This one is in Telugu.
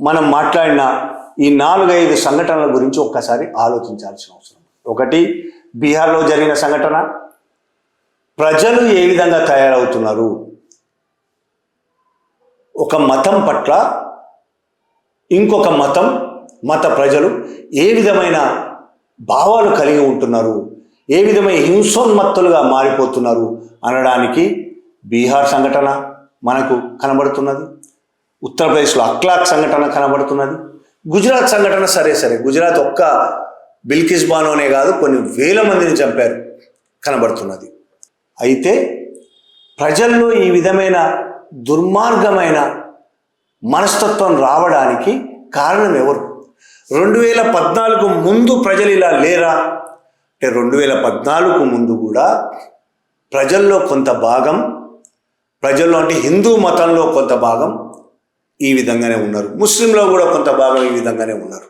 మనం మాట్లాడిన ఈ 4-5 సంఘటనల గురించి ఒక్కసారి ఆలోచించాల్సిన అవసరం. ఒకటి, బీహార్లో జరిగిన సంఘటన. ప్రజలు ఏ విధంగా తయారవుతున్నారు, ఒక మతం పట్ల ఇంకొక మత ప్రజలు ఏ విధమైన భావాలు కలిగి ఉంటున్నారు, ఏ విధమైన హింసోన్మత్తులుగా మారిపోతున్నారు అనడానికి బీహార్ సంఘటన మనకు కనబడుతున్నది. ఉత్తరప్రదేశ్లో అఖ్లాక్ సంఘటన కనబడుతున్నది. గుజరాత్ సంఘటన సరే గుజరాత్ ఒక్క బిల్కిస్ బానోనే కాదు, కొన్ని వేల మందిని చంపారు కనబడుతున్నది. అయితే ప్రజల్లో ఈ విధమైన దుర్మార్గమైన మనస్తత్వం రావడానికి కారణం ఎవరు? 2014 ముందు ప్రజలు ఇలా లేరా అంటే 2014 ముందు కూడా ప్రజల్లో కొంత భాగం, ప్రజల్లో అంటే హిందూ మతంలో కొంత భాగం ఈ విధంగానే ఉన్నారు, ముస్లింలో కూడా కొంత భాగం ఈ విధంగానే ఉన్నారు.